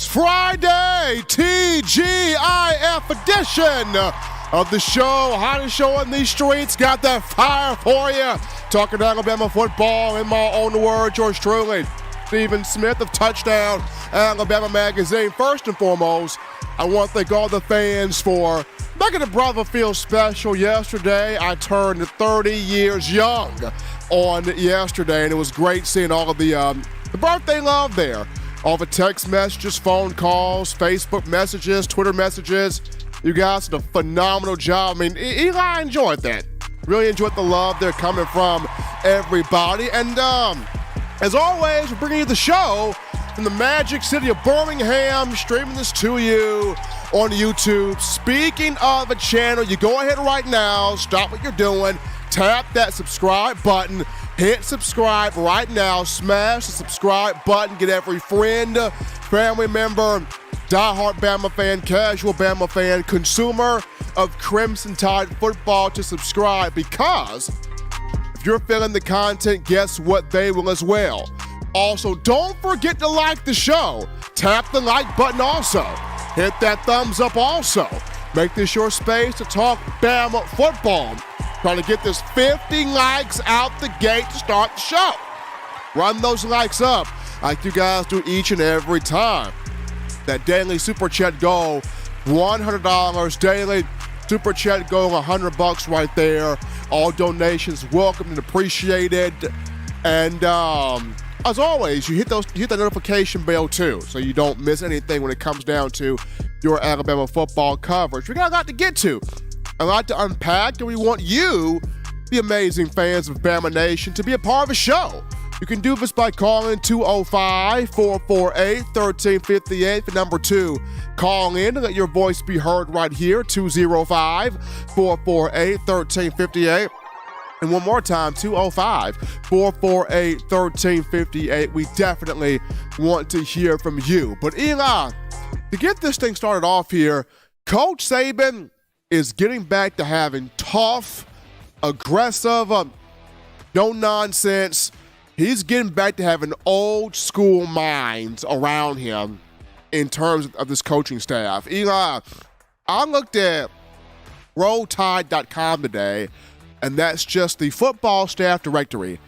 is Friday, TGIF edition of the show, hottest show on these streets. Got that fire for you. Talking Alabama football in my own words, yours truly, Stephen Smith of Touchdown Alabama Magazine. First and foremost, I want to thank all the fans for making the brother feel special yesterday. I turned 30 years young on yesterday, and it was great seeing all of the birthday love there. All the text messages, phone calls, Facebook messages, Twitter messages. You guys did a phenomenal job. I mean, Eli enjoyed that. Really enjoyed the love there coming from everybody. And as always, we're bringing you the show from the magic city of Birmingham, streaming this to you on YouTube. Speaking of a channel, you go ahead right now, stop what you're doing, tap that subscribe button, hit subscribe right now, smash the subscribe button, get every friend, family member, diehard Bama fan, casual Bama fan, consumer of Crimson Tide football to subscribe, because if you're feeling the content, guess what? They will as well. Also, don't forget to like the show. Tap the like button also. Hit that thumbs up also. Make this your space to talk Bama football. Trying to get this 50 likes out the gate to start the show. Run those likes up like you guys do each and every time. That daily Super Chat goal, $100 daily. Super Chat goal, $100 right there. All donations welcome and appreciated. And as always, you hit that notification bell too, so you don't miss anything when it comes down to your Alabama football coverage. We got a lot to get to, a lot to unpack, and we want you, the amazing fans of Bama Nation, to be a part of the show. You can do this by calling 205-448-1358. The number 2, call in and let your voice be heard right here, 205-448-1358. And one more time, 205-448-1358. We definitely want to hear from you. But Eli, to get this thing started off here, Coach Saban is getting back to having tough, aggressive, no nonsense. He's getting back to having old school minds around him in terms of this coaching staff. Eli, I looked at RollTide.com today, and that's just the football staff directory.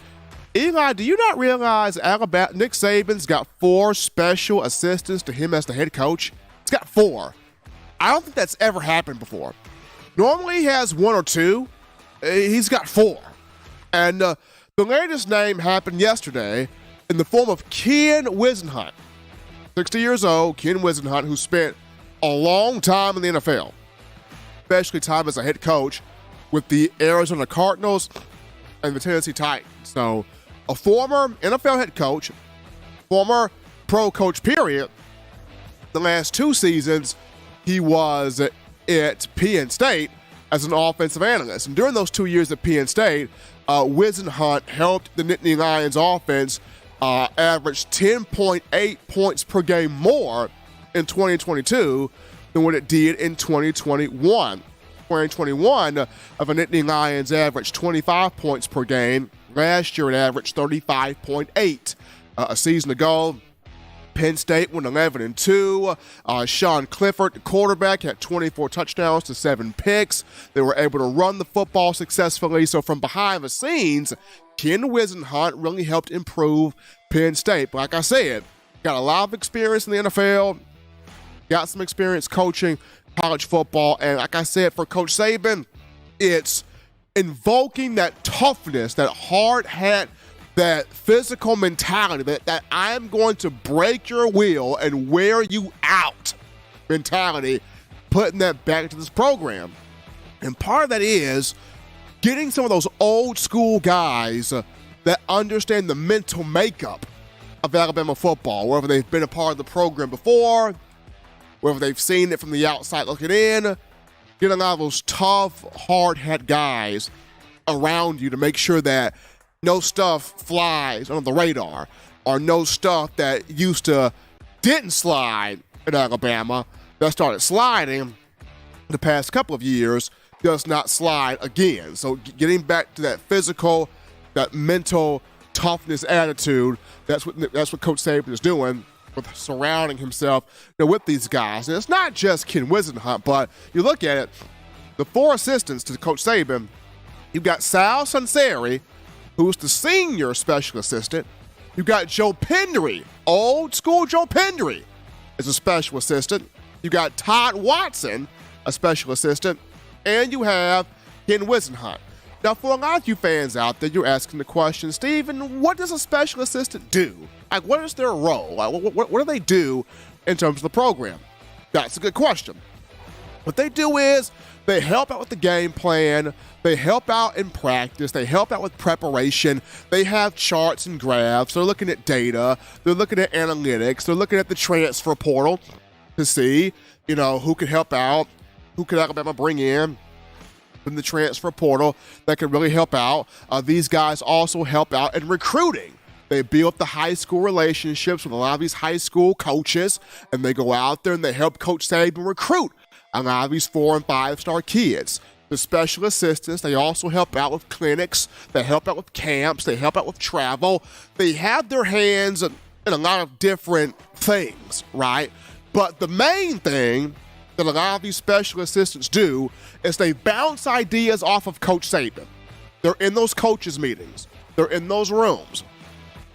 Eli, do you not realize Nick Saban's got 4 special assistants to him as the head coach? He's got 4. I don't think that's ever happened before. Normally he has 1 or 2. He's got 4. And the latest name happened yesterday in the form of Ken Whisenhunt. 60 years old, Ken Whisenhunt, who spent a long time in the NFL, especially time as a head coach with the Arizona Cardinals and the Tennessee Titans. So a former NFL head coach, former pro coach, period. The last 2 seasons, he was at Penn State as an offensive analyst. And during those 2 years at Penn State, Whisenhunt helped the Nittany Lions offense average 10.8 points per game more in 2022 than what it did in 2021. 2021 of the Nittany Lions averaged 25 points per game. Last year it averaged 35.8. A season ago, Penn State went 11-2. Sean Clifford, the quarterback, had 24 touchdowns to 7 picks. They were able to run the football successfully. So from behind the scenes, Ken Whisenhunt really helped improve Penn State. But like I said, got a lot of experience in the NFL, got some experience coaching college football. And like I said, for Coach Saban, it's invoking that toughness, that hard hat, that physical mentality, that I'm going to break your will and wear you out mentality, putting that back into this program. And part of that is getting some of those old school guys that understand the mental makeup of Alabama football, whether they've been a part of the program before, whether they've seen it from the outside looking in. Get a lot of those tough, hard hat guys around you to make sure that no stuff flies under the radar, or no stuff that didn't slide in Alabama that started sliding the past couple of years does not slide again. So getting back to that physical, that mental toughness attitude, that's what Coach Saban is doing. with surrounding himself with these guys. And it's not just Ken Whisenhunt, but you look at it, the 4 assistants to Coach Saban, you've got Sal Sunseri, who's the senior special assistant. You've got Joe Pendry, old school Joe Pendry, is a special assistant. You got Todd Watson, a special assistant, and you have Ken Whisenhunt. Now, for a lot of you fans out there, you're asking the question, Steven, what does a special assistant do? Like, what is their role? Like, what do they do in terms of the program? That's a good question. What they do is they help out with the game plan. They help out in practice. They help out with preparation. They have charts and graphs. They're looking at data. They're looking at analytics. They're looking at the transfer portal to see, who can help out, who can Alabama bring in the transfer portal that can really help out. These guys also help out in recruiting. They build the high school relationships with a lot of these high school coaches, and they go out there and they help Coach Saban recruit a lot of these 4- and 5-star kids. The special assistants, they also help out with clinics. They help out with camps. They help out with travel. They have their hands in a lot of different things, right? But the main thing that a lot of these special assistants do is they bounce ideas off of Coach Saban. They're in those coaches' meetings. They're in those rooms.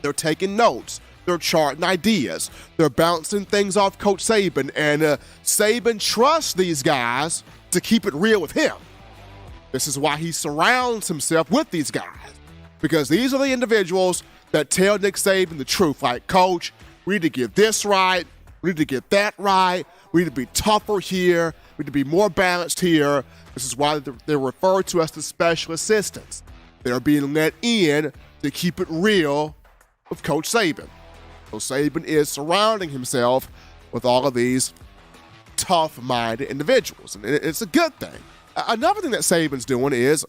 They're taking notes. They're charting ideas. They're bouncing things off Coach Saban, and Saban trusts these guys to keep it real with him. This is why he surrounds himself with these guys, because these are the individuals that tell Nick Saban the truth. Like, Coach, we need to get this right. We need to get that right. We need to be tougher here. We need to be more balanced here. This is why they're referred to as the special assistants. They're being let in to keep it real with Coach Saban. So Saban is surrounding himself with all of these tough-minded individuals, and it's a good thing. Another thing that Saban's doing is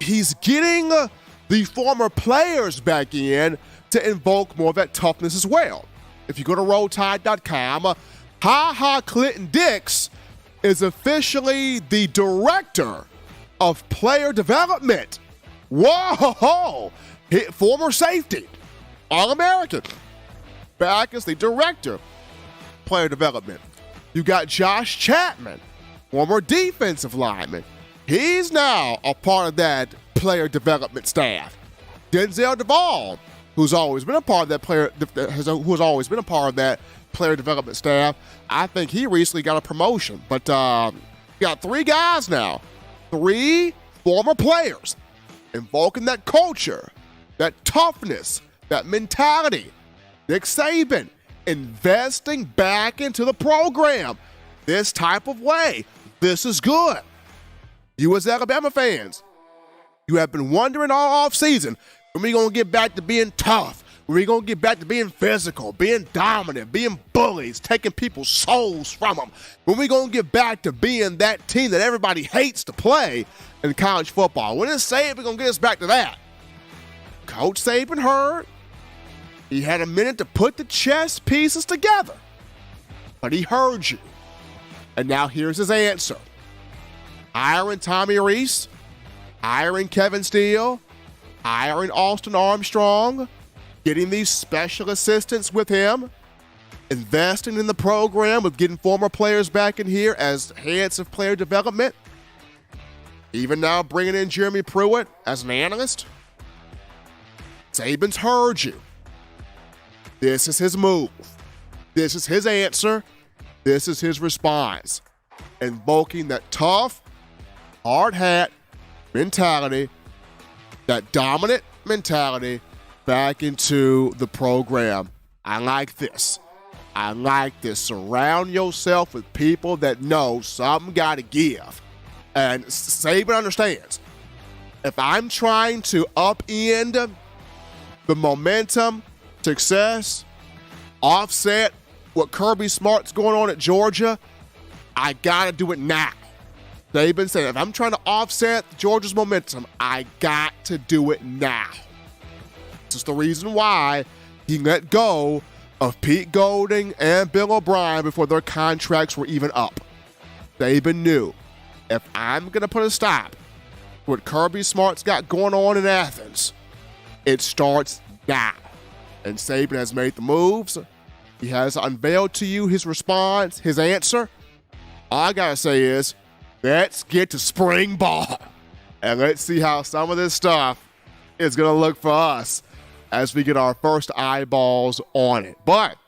he's getting the former players back in to invoke more of that toughness as well. If you go to RollTide.com, Clinton Dix is officially the director of player development. Whoa! Former safety, All-American, back as the director, player development. You got Josh Chapman, former defensive lineman. He's now a part of that player development staff. Denzel Duvall, who's always been a part of that player development staff. I think he recently got a promotion, but got 3 guys now, 3 former players, invoking that culture, that toughness, that mentality. Nick Saban investing back into the program this type of way. This is good. You as Alabama fans, you have been wondering all offseason, when we going to get back to being tough? When we going to get back to being physical, being dominant, being bullies, taking people's souls from them? When we going to get back to being that team that everybody hates to play in college football? When is Saban going to get us back to that? Coach Saban heard. He had a minute to put the chess pieces together. But he heard you. And now here's his answer. Hiring Tommy Reese, hiring Kevin Steele, hiring Austin Armstrong, getting these special assistants with him, investing in the program with getting former players back in here as heads of player development, even now bringing in Jeremy Pruitt as an analyst. Saban's heard you. This is his move. This is his answer. This is his response. Invoking that tough, hard hat mentality, that dominant mentality back into the program. I like this. I like this. Surround yourself with people that know something got to give. And Saban understands. If I'm trying to upend the momentum, success, offset what Kirby Smart's going on at Georgia, I got to do it now. Saban said, if I'm trying to offset Georgia's momentum, I got to do it now. This is the reason why he let go of Pete Golding and Bill O'Brien before their contracts were even up. Saban knew, if I'm going to put a stop to what Kirby Smart's got going on in Athens, it starts now. And Saban has made the moves. He has unveiled to you his response, his answer. All I got to say is, let's get to spring ball. And let's see how some of this stuff is going to look for us as we get our first eyeballs on it. But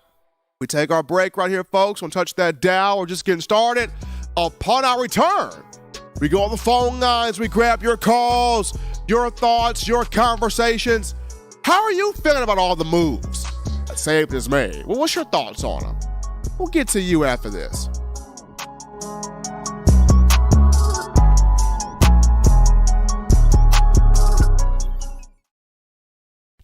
we take our break right here, folks. Don't touch that dial. We're just getting started. Upon our return, we go on the phone lines. We grab your calls, your thoughts, your conversations. How are you feeling about all the moves that Saban has made? Well, what's your thoughts on them? We'll get to you after this.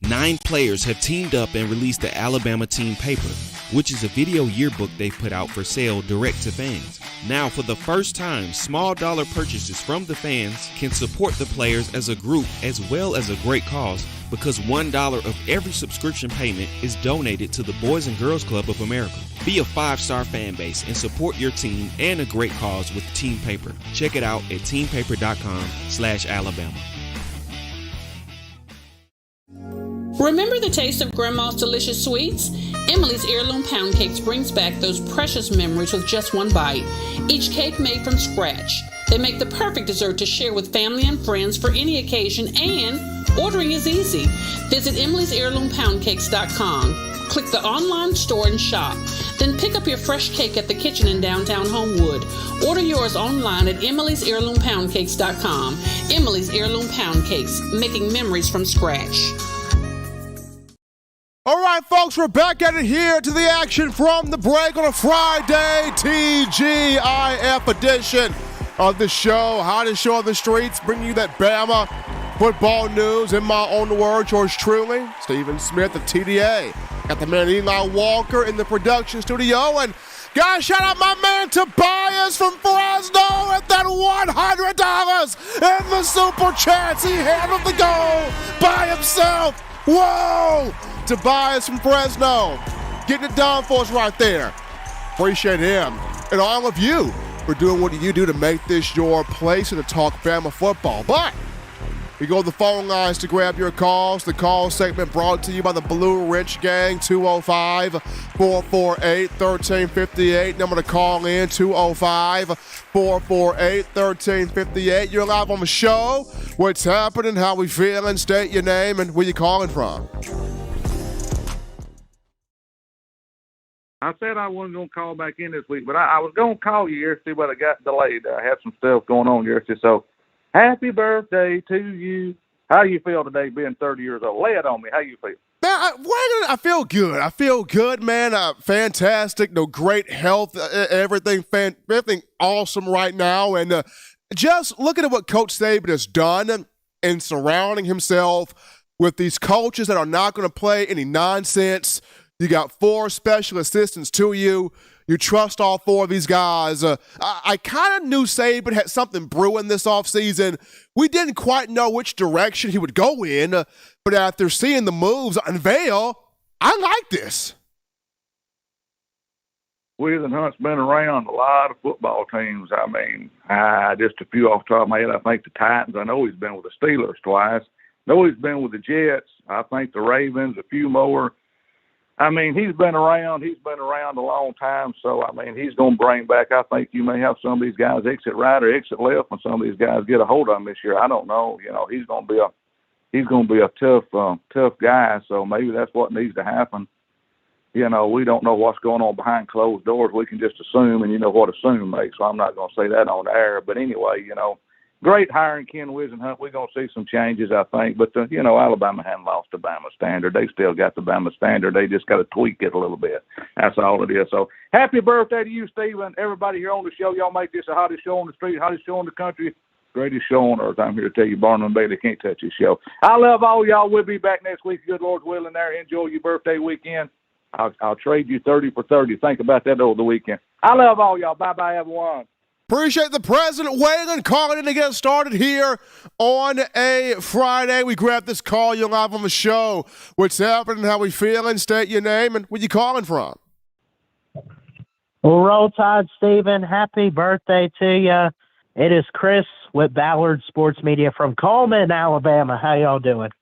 Nine players have teamed up and released the Alabama Team Paper, which is a video yearbook they've put out for sale direct to fans. Now, for the first time, small dollar purchases from the fans can support the players as a group as well as a great cause, because $1 of every subscription payment is donated to the Boys and Girls Club of America. Be a 5-star fan base and support your team and a great cause with Team Paper. Check it out at teampaper.com/Alabama. Remember the taste of Grandma's delicious sweets? Emily's Heirloom Pound Cakes brings back those precious memories with just one bite. Each cake made from scratch. They make the perfect dessert to share with family and friends for any occasion, and ordering is easy. Visit emily'sheirloompoundcakes.com. Click the online store and shop. Then pick up your fresh cake at the kitchen in downtown Homewood. Order yours online at emily'sheirloompoundcakes.com. Emily's Heirloom Pound Cakes, making memories from scratch. All right, folks, we're back at it here to the action from the break on a Friday, TGIF edition of the show. Hottest show on the streets, bringing you that Bama football news. In my own words, yours truly, Stephen Smith of TDA. Got the man Eli Walker in the production studio. And guys, shout out my man Tobias from Fresno at that $100 in the super chats. He handled the goal by himself. Whoa! Tobias from Fresno getting it done for us right there. Appreciate him and all of you for doing what you do to make this your place and to talk Bama football. But we go to the phone lines to grab your calls. The call segment brought to you by the Blue Ridge Gang, 205-448-1358. Number to call in, 205-448-1358. You're live on the show. What's happening? How we feeling? State your name and where you calling from. I said I wasn't going to call back in this week, but I was going to call you yesterday, but I got delayed. I had some stuff going on yesterday. So, happy birthday to you. How you feel today being 30 years old? Lay it on me. How you feel? Man, I feel good. I feel good, man. Fantastic. No, great health. Everything awesome right now. And just looking at what Coach Saban has done and surrounding himself with these coaches that are not going to play any nonsense. You got 4 special assistants to you. You trust all 4 of these guys. I kind of knew Saban had something brewing this offseason. We didn't quite know which direction he would go in, but after seeing the moves unveil, I like this. Wiz and Hunt's been around a lot of football teams. I mean, just a few off the top of my head. I think the Titans. I know he's been with the Steelers twice. I know he's been with the Jets. I think the Ravens, a few more. I mean, he's been around a long time, so, I mean, he's going to bring back, I think you may have some of these guys exit right or exit left when some of these guys get a hold of him this year. I don't know. You know, he's going to be a tough guy, so maybe that's what needs to happen. You know, we don't know what's going on behind closed doors. We can just assume, and you know what assume makes, so I'm not going to say that on the air. But anyway, you know, great hiring Ken Wiz and Hunt. We're going to see some changes, I think. But, you know, Alabama hadn't lost the Bama standard. They still got the Bama standard. They just got to tweak it a little bit. That's all it is. So happy birthday to you, Stephen. Everybody here on the show, y'all make this the hottest show on the street, hottest show in the country, greatest show on earth. I'm here to tell you, Barnum and Bailey can't touch this show. I love all y'all. We'll be back next week. Good Lord's willing there. Enjoy your birthday weekend. I'll trade you 30 for 30. Think about that over the weekend. I love all y'all. Bye-bye, everyone. Appreciate the President Whalen calling in to get us started here on a Friday. We grabbed this call. You're live on the show. What's happening? How we feeling? State your name and where you calling from. Well, Roll Tide, Stephen. Happy birthday to you. It is Chris with Ballard Sports Media from Coleman, Alabama. How y'all doing?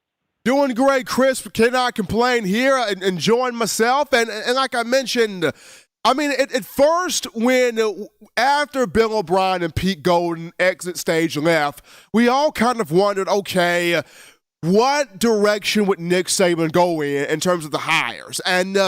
Doing great, Chris. Cannot complain here. Enjoying myself. And like I mentioned, I mean, at first, after Bill O'Brien and Pete Golden exit stage left, we all kind of wondered, okay, what direction would Nick Saban go in terms of the hires? And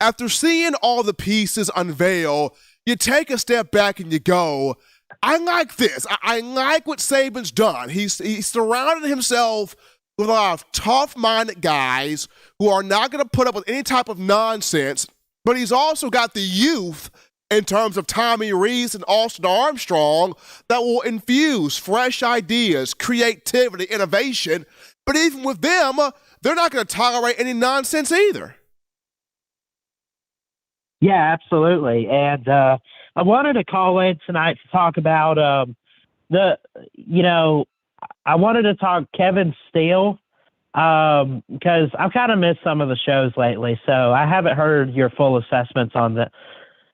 after seeing all the pieces unveil, you take a step back and you go, I like this. I like what Saban's done. He's surrounded himself with a lot of tough-minded guys who are not going to put up with any type of nonsense, but he's also got the youth in terms of Tommy Rees and Austin Armstrong that will infuse fresh ideas, creativity, innovation. But even with them, they're not going to tolerate any nonsense either. Yeah, absolutely. And I wanted to call in tonight to talk about I wanted to talk Kevin Steele because I've kind of missed some of the shows lately, so I haven't heard your full assessments on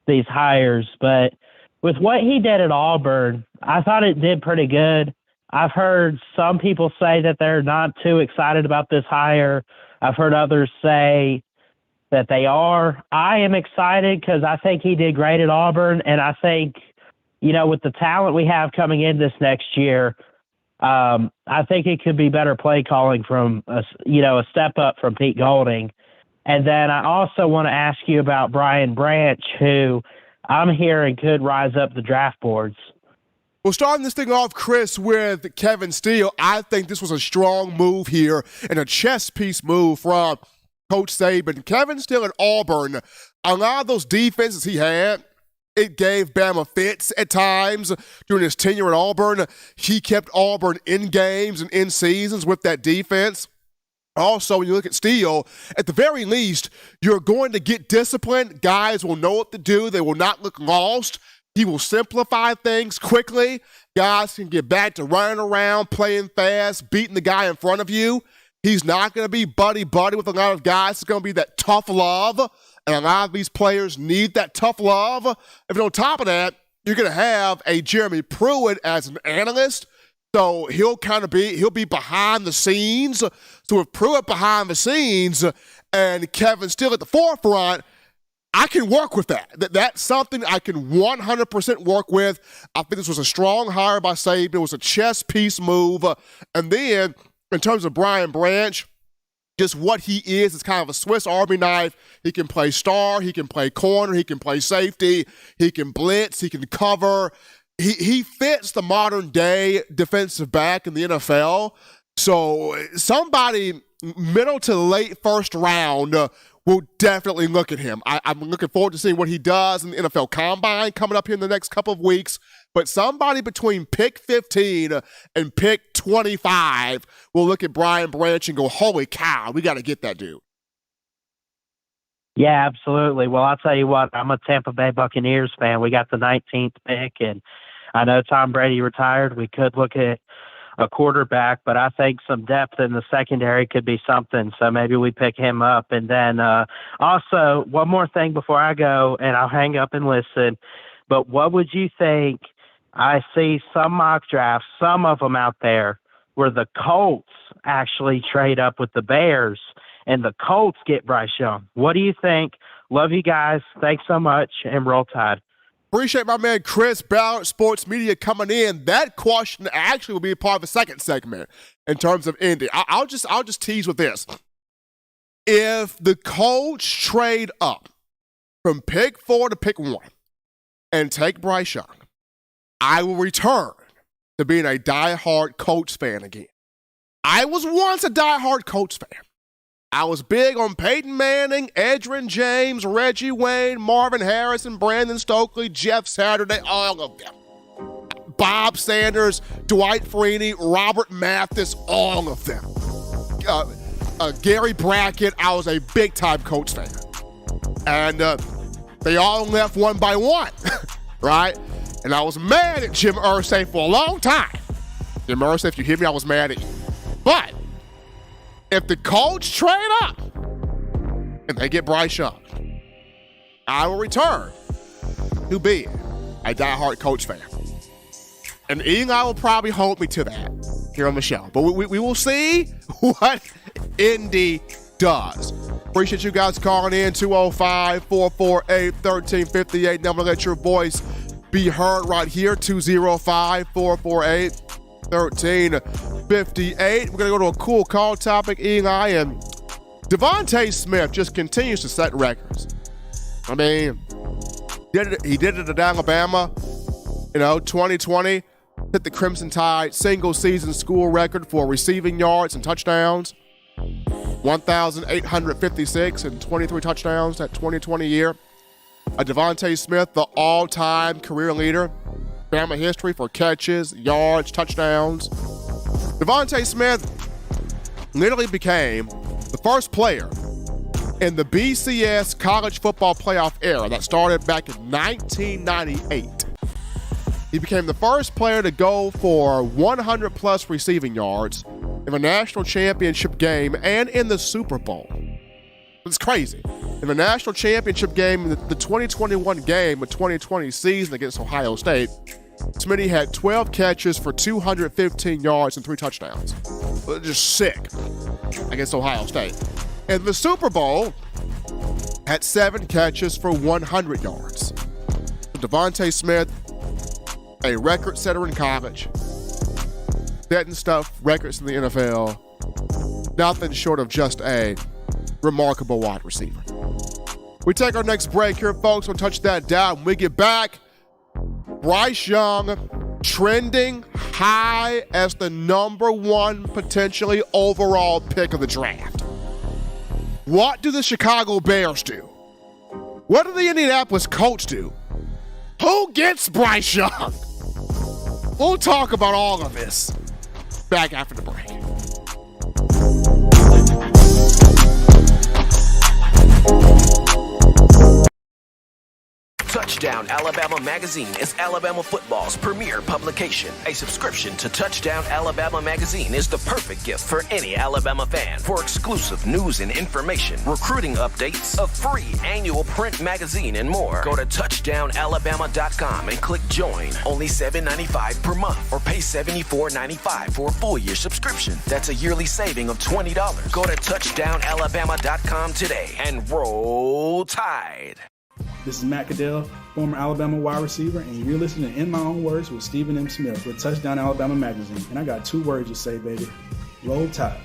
these hires. But with what he did at Auburn, I thought it did pretty good. I've heard some people say that they're not too excited about this hire. I've heard others say that they are. I am excited because I think he did great at Auburn, and I think, with the talent we have coming in this next year, I think it could be better play calling from a step up from Pete Golding. And then I also want to ask you about Brian Branch, who I'm hearing could rise up the draft boards. Well, starting this thing off, Chris, with Kevin Steele, I think this was a strong move here and a chess piece move from Coach Saban. Kevin Steele at Auburn, a lot of those defenses he had, it gave Bama fits at times during his tenure at Auburn. He kept Auburn in games and in seasons with that defense. Also, when you look at Steele, at the very least, you're going to get disciplined. Guys will know what to do. They will not look lost. He will simplify things quickly. Guys can get back to running around, playing fast, beating the guy in front of you. He's not going to be buddy-buddy with a lot of guys. It's going to be that tough love, and a lot of these players need that tough love. And on top of that, you're going to have a Jeremy Pruitt as an analyst, so he'll be behind the scenes. So with Pruitt behind the scenes and Kevin Steele at the forefront, I can work with that. That's something I can 100% work with. I think this was a strong hire by Saban. It was a chess piece move. And then, in terms of Brian Branch, just what he is kind of a Swiss Army knife. He can play star. He can play corner. He can play safety. He can blitz. He can cover. He fits the modern-day defensive back in the NFL. So somebody middle to late first round will definitely look at him. I'm looking forward to seeing what he does in the NFL Combine coming up here in the next couple of weeks. But somebody between pick 15 and pick 25 will look at Brian Branch and go, holy cow, we got to get that dude. Yeah, absolutely. Well, I'll tell you what, I'm a Tampa Bay Buccaneers fan. We got the 19th pick, and I know Tom Brady retired. We could look at a quarterback, but I think some depth in the secondary could be something. So maybe we pick him up. And then also, one more thing before I go, and I'll hang up and listen. But what would you think? I see some mock drafts, some of them out there, where the Colts actually trade up with the Bears and the Colts get Bryce Young. What do you think? Love you guys. Thanks so much, and Roll Tide. Appreciate my man Chris Ballard, Sports Media, coming in. That question actually will be a part of the second segment in terms of Indy. I'll just tease with this. If the Colts trade up from pick 4 to pick 1 and take Bryce Young, I will return to being a diehard Colts fan again. I was once a diehard Colts fan. I was big on Peyton Manning, Edgerrin James, Reggie Wayne, Marvin Harrison, Brandon Stokely, Jeff Saturday, all of them. Bob Sanders, Dwight Freeney, Robert Mathis, all of them. Gary Brackett, I was a big-time Colts fan. And they all left one by one, right? And I was mad at Jim Irsay for a long time. Jim Irsay, if you hear me, I was mad at you. But if the Colts trade up and they get Bryce Young, I will return to being a diehard Colts fan. And Eli will probably hold me to that here on the show. But we will see what Indy does. Appreciate you guys calling in. 205-448-1358. Now I'm going to let your voice be heard right here. 205-448-1358. We're going to go to a cool call topic, Eli, and DeVonta Smith just continues to set records. I mean, he did it at Alabama. 2020, hit the Crimson Tide single-season school record for receiving yards and touchdowns. 1,856 and 23 touchdowns that 2020 year. DeVonta Smith, the all-time career leader. Bama history for catches, yards, touchdowns. DeVonta Smith literally became the first player in the BCS college football playoff era that started back in 1998. He became the first player to go for 100-plus receiving yards in the national championship game and in the Super Bowl. It's crazy. In the national championship game, the 2021 game, the 2020 season against Ohio State, Smitty had 12 catches for 215 yards and 3 touchdowns. Just sick against Ohio State. In the Super Bowl, had 7 catches for 100 yards. DeVonta Smith, a record setter in college, setting stuff records in the NFL, nothing short of just a remarkable wide receiver. We take our next break here, folks. We'll touch that down. When we get back, Bryce Young trending high as the number 1 potentially overall pick of the draft. What do the Chicago Bears do? What do the Indianapolis Colts do? Who gets Bryce Young? We'll talk about all of this back after the break. Touchdown Alabama Magazine is Alabama football's premier publication. A subscription to Touchdown Alabama Magazine is the perfect gift for any Alabama fan. For exclusive news and information, recruiting updates, a free annual print magazine, and more, go to touchdownalabama.com and click join. Only $7.95 per month, or pay $74.95 for a full year subscription. That's a yearly saving of $20. Go to touchdownalabama.com today and roll Tide. This is Matt Caddell, former Alabama wide receiver, and you're listening to In My Own Words with Stephen M. Smith with Touchdown Alabama Magazine. And I got 2 words to say, baby. Roll Tide.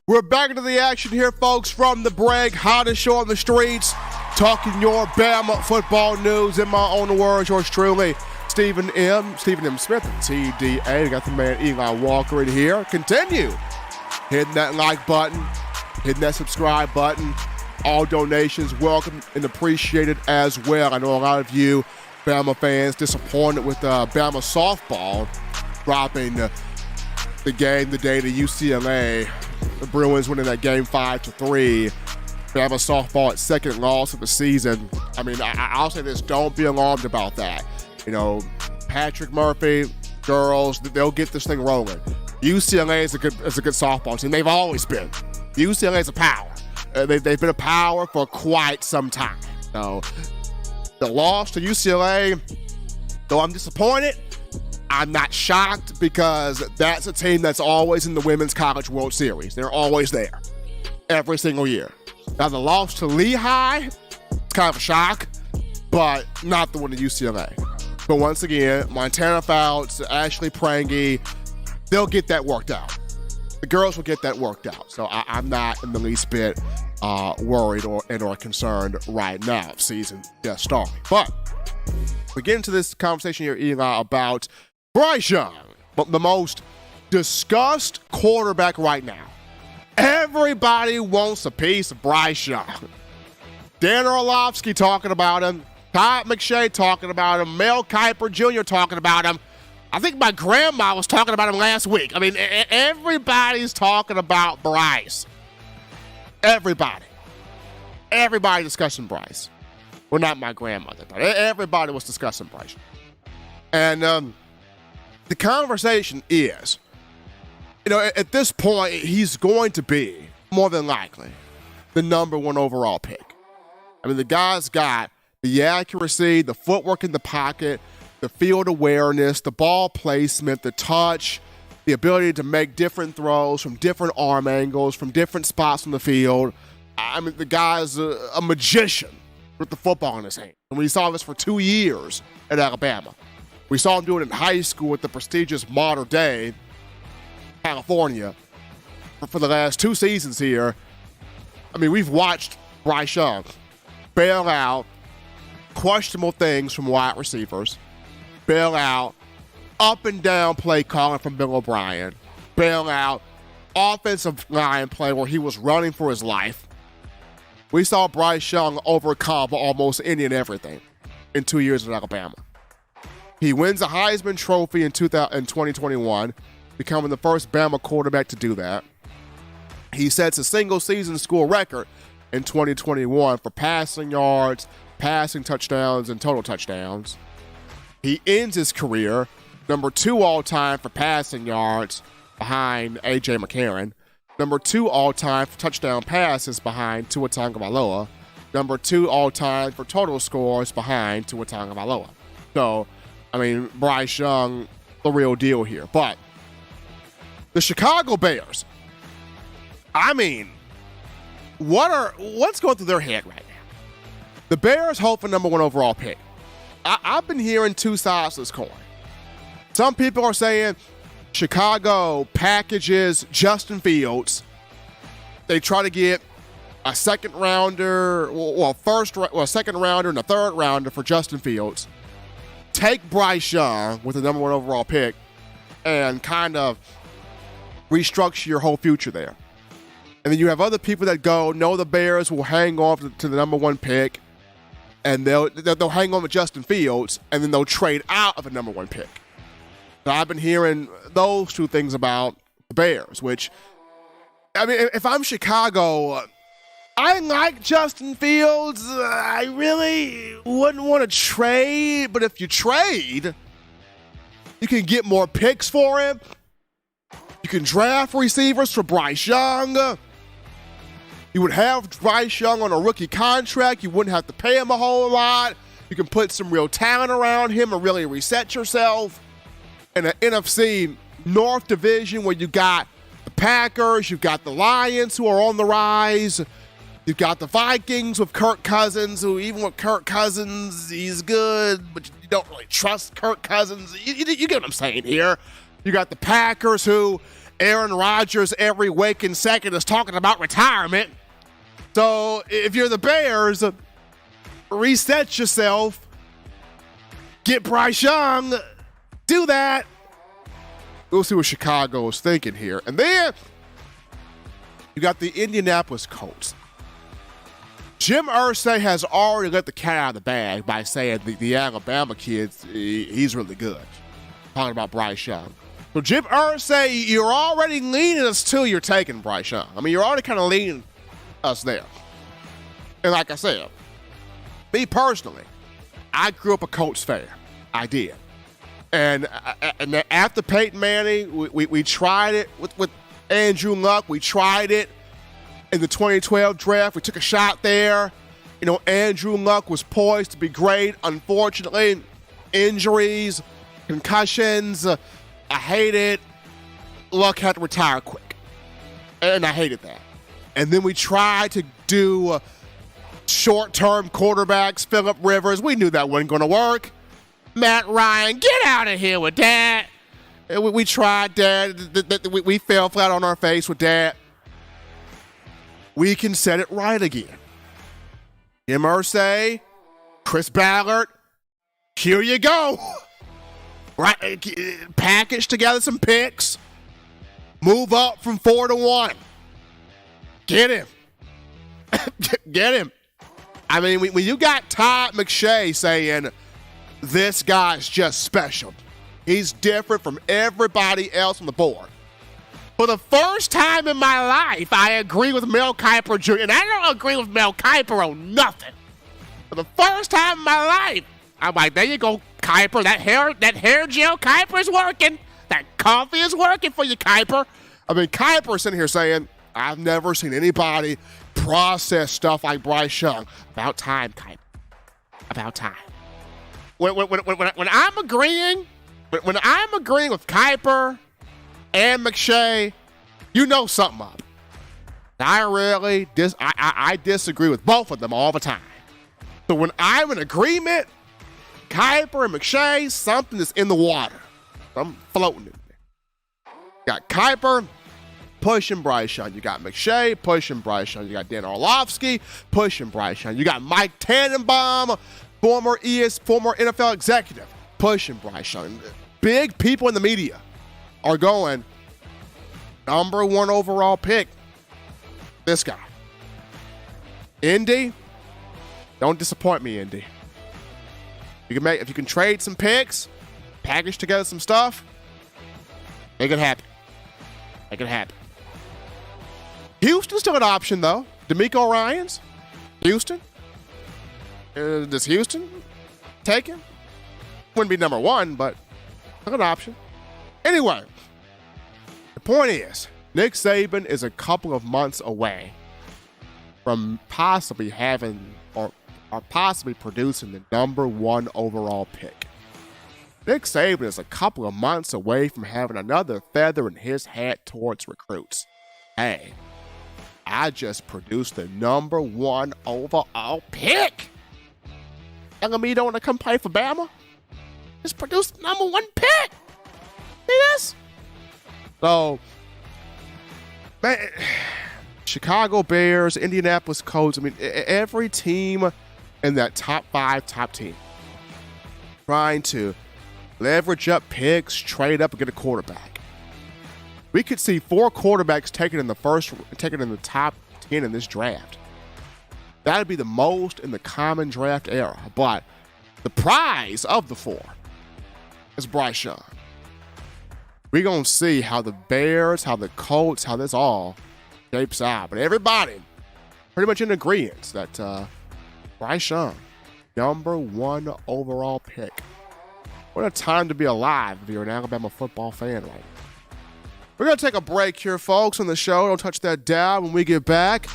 We're back into the action here, folks, from the break. Hottest show on the streets, talking your Bama football news. In my own words, yours truly, Stephen M. Smith, TDA. Got the man Eli Walker in here. Continue hitting that like button, hitting that subscribe button. All donations welcome and appreciated as well. I know a lot of you Bama fans disappointed with Bama softball dropping the game the day to UCLA. The Bruins winning that game 5-3. Bama softball at second loss of the season. I mean, I'll say this, don't be alarmed about that. Patrick Murphy, girls, they'll get this thing rolling. UCLA is a good softball team. They've always been. UCLA is a power. They've been a power for quite some time. So the loss to UCLA, though I'm disappointed, I'm not shocked because that's a team that's always in the Women's College World Series. They're always there every single year. Now the loss to Lehigh, it's kind of a shock, but not the one to UCLA. But once again, Montana Fouts, Ashley Prangy, they'll get that worked out. The girls will get that worked out. So I'm not in the least bit worried or concerned right now. Season just starting. But we get into this conversation here, Eli, about Bryce Young, the most discussed quarterback right now. Everybody wants a piece of Bryce Young. Dan Orlovsky talking about him. Todd McShay talking about him. Mel Kiper Jr. talking about him. I think my grandma was talking about him last week. I mean, everybody's talking about Bryce. Everybody discussing Bryce. Well, not my grandmother, but everybody was discussing Bryce. And the conversation is, at this point, he's going to be, more than likely, the number 1 overall pick. I mean, the guy's got the accuracy, the footwork in the pocket, the field awareness, the ball placement, the touch, the ability to make different throws from different arm angles, from different spots on the field. I mean, the guy's a magician with the football in his hand. And we saw this for 2 years at Alabama. We saw him do it in high school at the prestigious Mater Dei, California, for the last 2 seasons here. I mean, we've watched Bryce Young bail out questionable things from wide receivers, bail out up and down play calling from Bill O'Brien, bail out offensive line play where he was running for his life. We saw Bryce Young overcome almost any and everything in 2 years at Alabama. He wins a Heisman Trophy in 2021, becoming the first Bama quarterback to do that. He sets a single-season school record in 2021 for passing yards, passing touchdowns, and total touchdowns. He ends his career number 2 all-time for passing yards behind A.J. McCarron, number 2 all-time for touchdown passes behind Tua Tagovailoa, number 2 all-time for total scores behind Tua Tagovailoa. So, I mean, Bryce Young, the real deal here. But the Chicago Bears, I mean, what's going through their head right now? The Bears hope for number 1 overall pick. I've been hearing 2 sides to this coin. Some people are saying Chicago packages Justin Fields. They try to get a second rounder, a second rounder and a third rounder for Justin Fields. Take Bryce Young with the number 1 overall pick and kind of restructure your whole future there. And then you have other people that go, no, the Bears will hang on to the number 1 pick, and they'll hang on with Justin Fields, and then they'll trade out of a number 1 pick. So I've been hearing those 2 things about the Bears, which, I mean, if I'm Chicago, I like Justin Fields. I really wouldn't want to trade, but if you trade, you can get more picks for him. You can draft receivers for Bryce Young. You would have Bryce Young on a rookie contract. You wouldn't have to pay him a whole lot. You can put some real talent around him and really reset yourself. In an NFC North division where you got the Packers, you've got the Lions who are on the rise. You've got the Vikings with Kirk Cousins, who even with Kirk Cousins, he's good, but you don't really trust Kirk Cousins. You get what I'm saying here. You got the Packers who Aaron Rodgers every waking second is talking about retirement. So if you're the Bears, reset yourself, get Bryce Young, do that. We'll see what Chicago is thinking here. And then you got the Indianapolis Colts. Jim Irsay has already let the cat out of the bag by saying the Alabama kid, he's really good. Talking about Bryce Young. So Jim Irsay, you're already leaning us to you're taking Bryce Young. I mean, you're already kind of leaning us there. And like I said, me personally, I grew up a Colts fan. I did. And after Peyton Manning, we tried it with Andrew Luck. We tried it in the 2012 draft. We took a shot there. You know, Andrew Luck was poised to be great. Unfortunately, injuries, concussions. I hate it. Luck had to retire quick. And I hated that. And then we tried to do short-term quarterbacks, Phillip Rivers. We knew that wasn't going to work. Matt Ryan, get out of here with that. We tried that. We fell flat on our face with that. We can set it right again. Jim Irsay, Chris Ballard, here you go. Right, package together some picks. Move up from 4 to 1. Get him. Get him. I mean, when you got Todd McShay saying, this guy's just special. He's different from everybody else on the board. For the first time in my life, I agree with Mel Kiper Jr., and I don't agree with Mel Kiper on nothing. For the first time in my life, I'm like, there you go, Kiper. That hair gel, Kiper, is working. That coffee is working for you, Kiper. I mean, Kiper is sitting here saying, I've never seen anybody process stuff like Bryce Young. About time, Kiper. About time. When I'm agreeing with Kiper and McShay, you know something up. I disagree with both of them all the time. So when I'm in agreement, Kiper and McShay, something is in the water. I'm floating in there. You got Kiper pushing Bryce Young. You got McShay pushing Bryce Young. You got Dan Orlovsky pushing Bryce Young. You got Mike Tannenbaum, former NFL executive, pushing Bryce Young. Big people in the media are going, number 1 overall pick, this guy. Indy, don't disappoint me, Indy. If you can trade some picks, package together some stuff, make it happen. Make it happen. Houston's still an option, though. DeMeco Ryans, Houston. Does Houston take him? Wouldn't be number 1, but still an option. Anyway, the point is, Nick Saban is a couple of months away from possibly having or possibly producing the number 1 overall pick. Nick Saban is a couple of months away from having another feather in his hat towards recruits. Hey, I just produced the number 1 overall pick. Telling me you don't want to come play for Bama? Just produce the number 1 pick. See this? So, man, Chicago Bears, Indianapolis Colts, I mean, every team in that top 5, top team trying to leverage up picks, trade up, and get a quarterback. We could see 4 quarterbacks taken in the top 10 in this draft. That would be the most in the common draft era. But the prize of the 4 is Bryce Young. We're going to see how the Bears, how the Colts, how this all shapes out. But everybody pretty much in agreement that Bryce Young, number 1 overall pick. What a time to be alive if you're an Alabama football fan right now. We're going to take a break here, folks, on the show. Don't touch that dial. When we get back,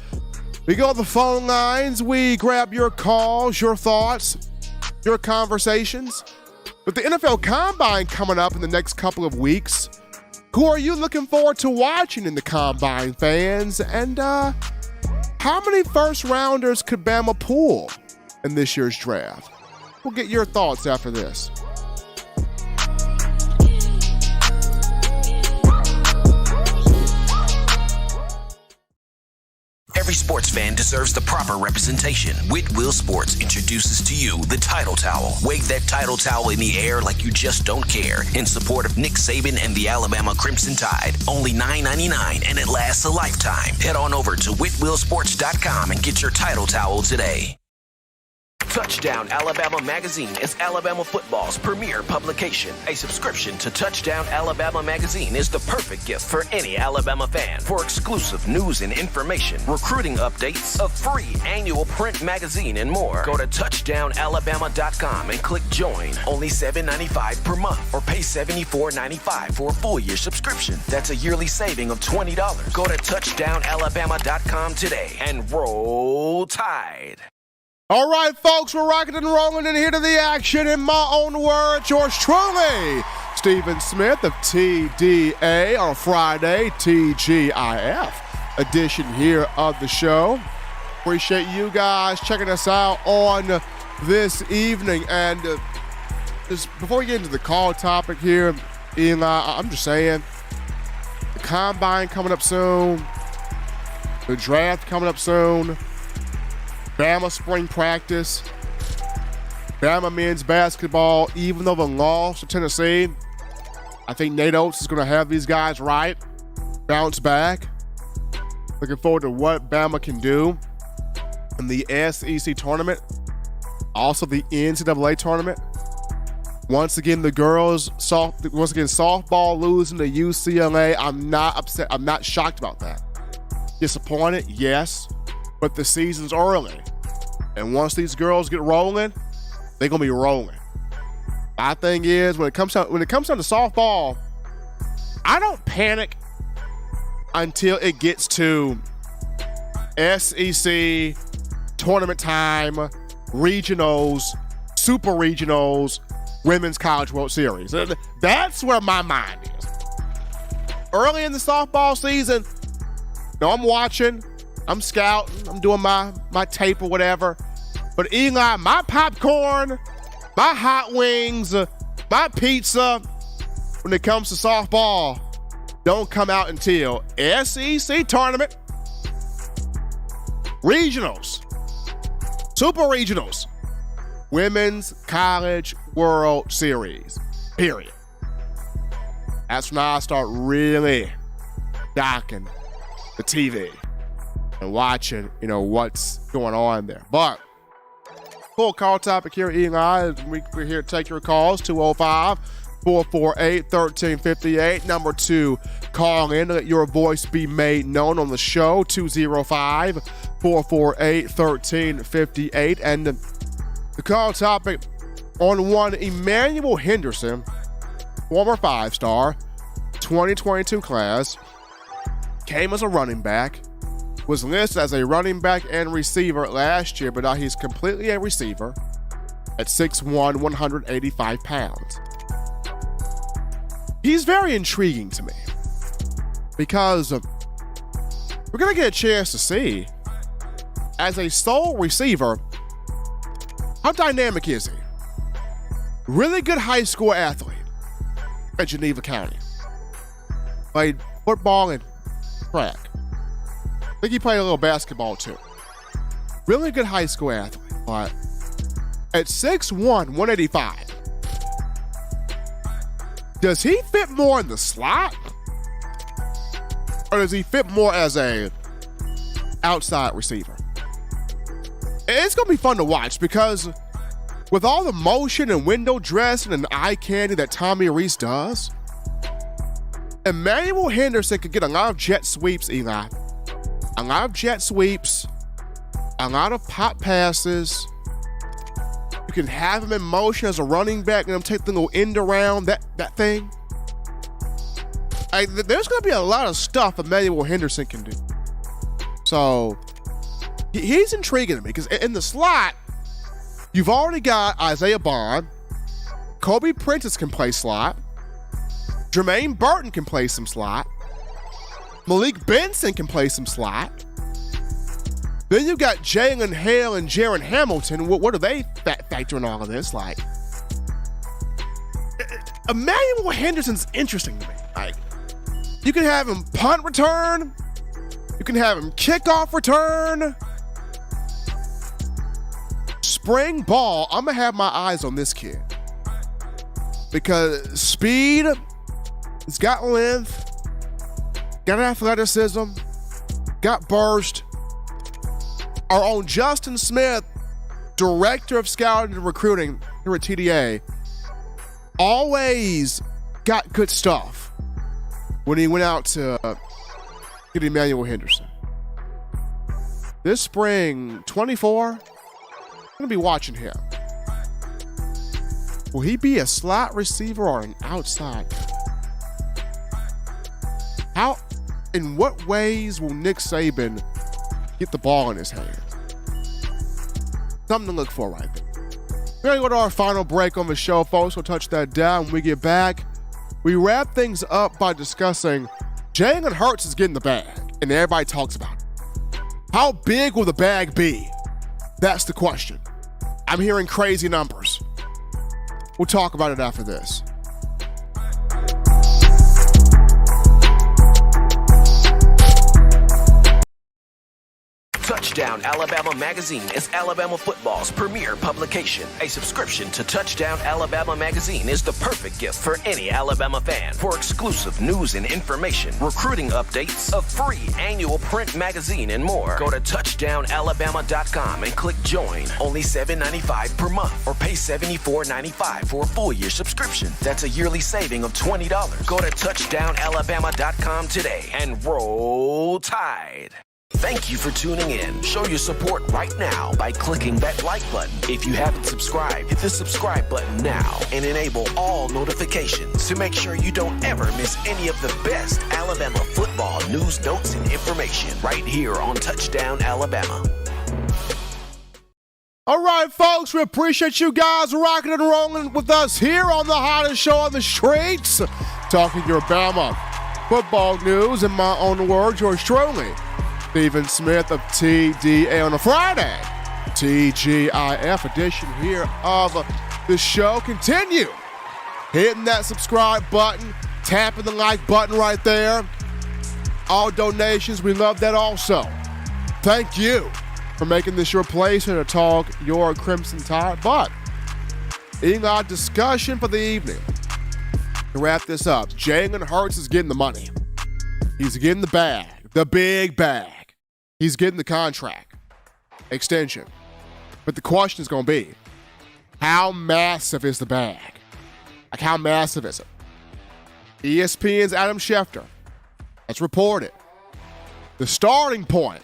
we go on the phone lines. We grab your calls, your thoughts, your conversations. With the NFL Combine coming up in the next couple of weeks, who are you looking forward to watching in the Combine, fans? And how many first-rounders could Bama pull in this year's draft? We'll get your thoughts after this. Every sports fan deserves the proper representation. Whitwell Sports introduces to you the Title Towel. Wave that Title Towel in the air like you just don't care in support of Nick Saban and the Alabama Crimson Tide. Only $9.99 and it lasts a lifetime. Head on over to whitwellsports.com and get your Title Towel today. Touchdown Alabama Magazine is Alabama football's premier publication. A subscription to Touchdown Alabama Magazine is the perfect gift for any Alabama fan. For exclusive news and information, recruiting updates, a free annual print magazine, and more, go to touchdownalabama.com and click join. Only $7.95 per month or pay $74.95 for a full-year subscription. That's a yearly saving of $20. Go to touchdownalabama.com today and roll Tide. All right, folks, we're rocking and rolling in here to the action. In my own words, yours truly, Stephen Smith of TDA on a Friday, TGIF edition here of the show. Appreciate you guys checking us out on this evening. And just before we get into the call topic here, Eli, I'm just saying, the Combine coming up soon, the draft coming up soon, Bama spring practice, Bama men's basketball, even though they lost to Tennessee, I think Nate Oates is going to have these guys right, bounce back. Looking forward to what Bama can do in the SEC tournament, also the NCAA tournament. Once again, the girls, softball losing to UCLA. I'm not upset. I'm not shocked about that. Disappointed, yes, but the season's early. And once these girls get rolling, they're going to be rolling. My thing is, when it comes down to softball, I don't panic until it gets to SEC tournament time, regionals, super regionals, Women's College World Series. That's where my mind is. early in the softball season, I'm watching, I'm scouting, I'm doing my tape or whatever. But Eli, my popcorn, my hot wings, my pizza, when it comes to softball, don't come out until SEC tournament, regionals, super regionals, Women's College World Series, period. That's when I start really docking the TV and watching, what's going on there. But full call topic here, Eli. We're here to take your calls, 205-448-1358. Number 2, call in, let your voice be made known on the show, 205-448-1358. And the call topic on one Emmanuel Henderson, former 5-star, 2022 class, came as a running back, was listed as a running back and receiver last year, but now he's completely a receiver at 6'1", 185 pounds. He's very intriguing to me because we're going to get a chance to see, as a sole receiver, how dynamic is he? Really good high school athlete at Geneva County. Played football and track. I think he played a little basketball too. Really good high school athlete, but at 6'1", 185, does he fit more in the slot? Or does he fit more as a outside receiver? It's going to be fun to watch because with all the motion and window dressing and eye candy that Tommy Reese does, Emmanuel Henderson could get a lot of jet sweeps, Eli. A lot of jet sweeps, a lot of pop passes. You can have him in motion as a running back and him take the little end around that thing. There's going to be a lot of stuff Emmanuel Henderson can do. So he's intriguing to me because in the slot, you've already got Isaiah Bond. Kobe Prentice can play slot. Jermaine Burton can play some slot. Malik Benson can play some slot. Then you've got Jalen Hale and Jaron Hamilton. What are they factor in all of this? Like, Emmanuel Henderson's interesting to me. Like, you can have him punt return. You can have him kickoff return. Spring ball, I'm going to have my eyes on this kid. Because speed, he's got length, got athleticism, got burst. Our own Justin Smith, director of scouting and recruiting here at TDA, always got good stuff when he went out to get Emmanuel Henderson. This spring, 24, I'm going to be watching him. Will he be a slot receiver or an outside? How, in what ways will Nick Saban get the ball in his hands? Something to look for right there. We're going to go to our final break on the show, folks. We'll touch that down when we get back. We wrap things up by discussing Jalen Hurts is getting the bag, and everybody talks about it. How big will the bag be? That's the question. I'm hearing crazy numbers. We'll talk about it after this. Touchdown Alabama Magazine is Alabama football's premier publication. A subscription to Touchdown Alabama Magazine is the perfect gift for any Alabama fan. For exclusive news and information, recruiting updates, a free annual print magazine, and more, go to touchdownalabama.com and click join. Only $7.95 per month, or pay $74.95 for a full year subscription. That's a yearly saving of $20. Go to touchdownalabama.com today and roll Tide. Thank you for tuning in. Show your support right now by clicking that like button. If you haven't subscribed, hit the subscribe button now and enable all notifications to make sure you don't ever miss any of the best Alabama football news, notes, and information right here on Touchdown Alabama. All right, folks, we appreciate you guys rocking and rolling with us here on the hottest show on the streets, talking your Bama. football news, in my own words, yours truly, Stephen Smith of TDA on a Friday. TGIF edition here of the show. Continue hitting that subscribe button, tapping the like button right there. All donations, we love that also. Thank you for making this your place here to talk your Crimson Tide. But in our discussion for the evening, to wrap this up, Jalen Hurts is getting the money. He's getting the bag, the big bag. He's getting the contract extension. But the question is going to be, how massive is the bag? Like, how massive is it? ESPN's Adam Schefter has reported the starting point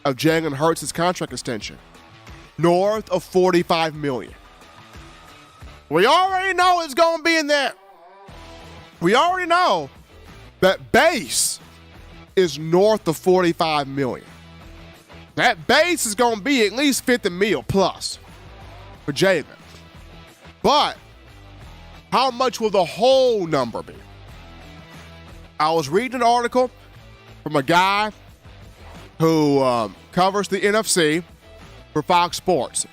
of Jalen Hurts' contract extension, north of $45 million. We already know it's going to be in there. We already know that base is north of $45 million. That base is going to be at least $50 million plus for Jalen. But how much will the whole number be? I was reading an article from a guy who covers the NFC for Fox Sports.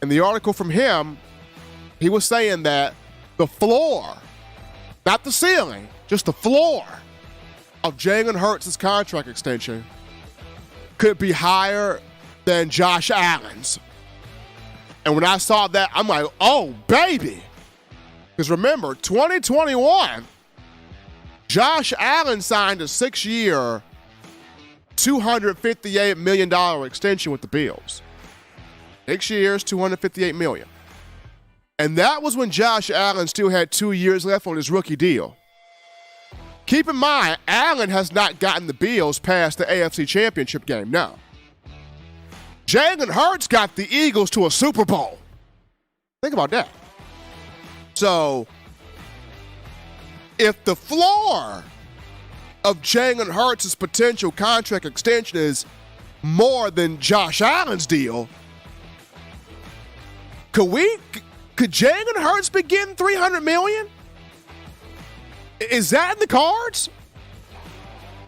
And the article from him, he was saying that the floor, not the ceiling, just the floor of Jalen Hurts' contract extension could be higher than Josh Allen's. And when I saw that, I'm like, oh, baby. Because remember, 2021, Josh Allen signed a 6-year, $258 million extension with the Bills. 6 years, $258 million. And that was when Josh Allen still had 2 years left on his rookie deal. Keep in mind, Allen has not gotten the Bills past the AFC Championship game now. Jalen Hurts got the Eagles to a Super Bowl. Think about that. So, if the floor of Jalen Hurts' potential contract extension is more than Josh Allen's deal, could Jalen Hurts be getting $300 million? Is that in the cards?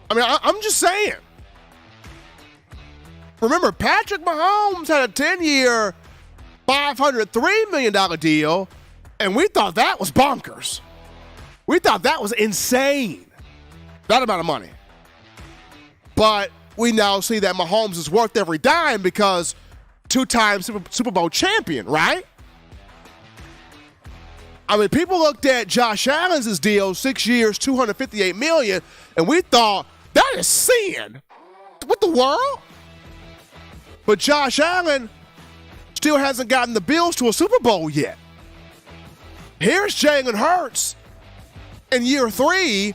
I mean, I'm just saying. Remember, Patrick Mahomes had a 10-year, $503 million deal, and we thought that was bonkers. We thought that was insane. That amount of money. But we now see that Mahomes is worth every dime because two-time Super Bowl champion, right? I mean, people looked at Josh Allen's deal, 6 years, $258 million, and we thought, that is sin. What the world? But Josh Allen still hasn't gotten the Bills to a Super Bowl yet. Here's Jalen Hurts in year 3.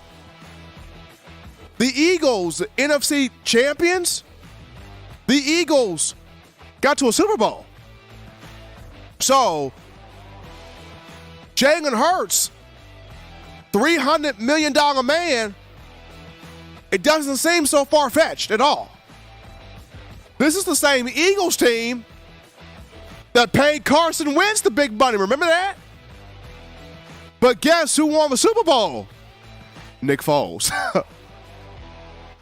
The Eagles, NFC champions, the Eagles got to a Super Bowl. So, Jalen Hurts, $300 million man, it doesn't seem so far-fetched at all. This is the same Eagles team that paid Carson Wentz the big money. Remember that? But guess who won the Super Bowl? Nick Foles.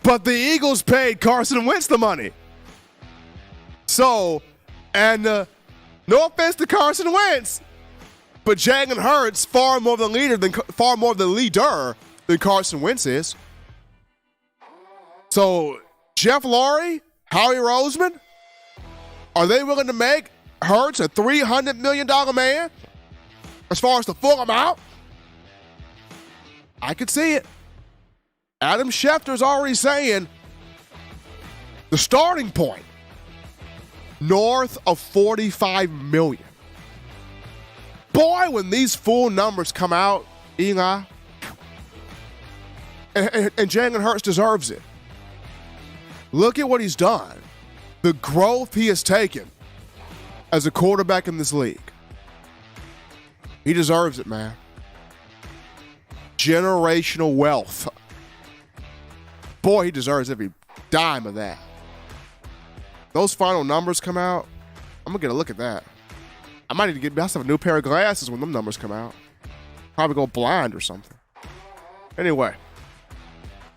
But the Eagles paid Carson Wentz the money. So, and no offense to Carson Wentz, but Jalen Hurts far more the leader than Carson Wentz is. So, Jeff Lurie, Howie Roseman, are they willing to make Hurts a $300 million man as far as the full amount? I could see it. Adam Schefter's already saying the starting point, north of $45 million. Boy, when these full numbers come out, Eli, and Jalen Hurts deserves it. Look at what he's done. The growth he has taken as a quarterback in this league. He deserves it, man. Generational wealth. Boy, he deserves every dime of that. Those final numbers come out, I'm going to get a look at that. I might need to get myself a new pair of glasses when them numbers come out. Probably go blind or something. Anyway,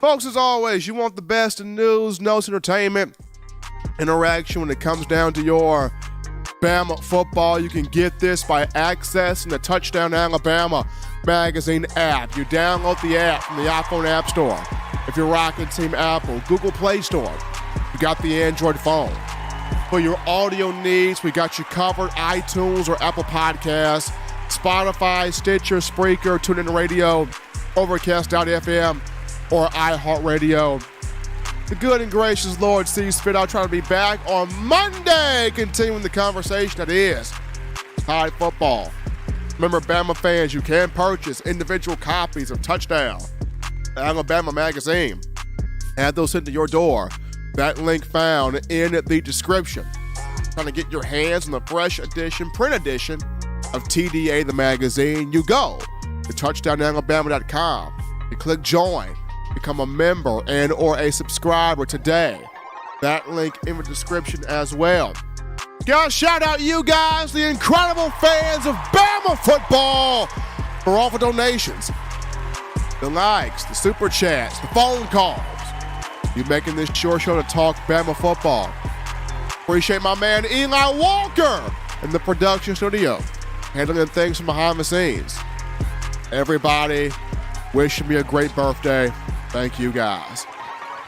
Folks, as always, you want the best in news, notes, entertainment, interaction when it comes down to your Bama football. You can get this by accessing the Touchdown Alabama magazine app. You download the app from the iPhone App Store. If you're rocking Team Apple, Google Play Store, you got the Android phone. For your audio needs, we got you covered. iTunes or Apple Podcasts, Spotify, Stitcher, Spreaker, TuneIn Radio, Overcast.fm, or iHeartRadio. The good and gracious Lord sees fit. I'll try to be back on Monday, continuing the conversation that is high football. Remember, Bama fans, you can purchase individual copies of Touchdown Alabama magazine. Add those sent to your door. That link found in the description. Trying to get your hands on the fresh edition, print edition of TDA, the magazine. You go to touchdownalabama.com. You click join. Become a member and or a subscriber today. That link in the description as well. Gotta shout out you guys, the incredible fans of Bama football, for all the donations, the likes, the super chats, the phone calls. You making this short show to talk Bama football. Appreciate my man Eli Walker in the production studio, handling things from behind the scenes. Everybody, wishing me a great birthday. Thank you guys.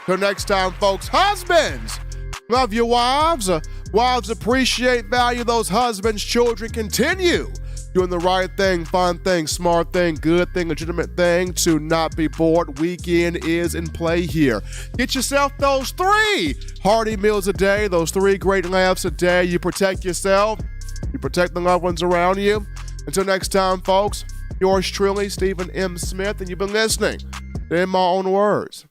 Till next time, folks, husbands, love your wives. Wives appreciate, value those husbands. Children, continue doing the right thing, fun thing, smart thing, good thing, legitimate thing to not be bored. Weekend is in play here. Get yourself those 3 hearty meals a day, those 3 great laughs a day. You protect yourself. You protect the loved ones around you. Until next time, folks, yours truly, Stephen M. Smith, and you've been listening to In My Own Words.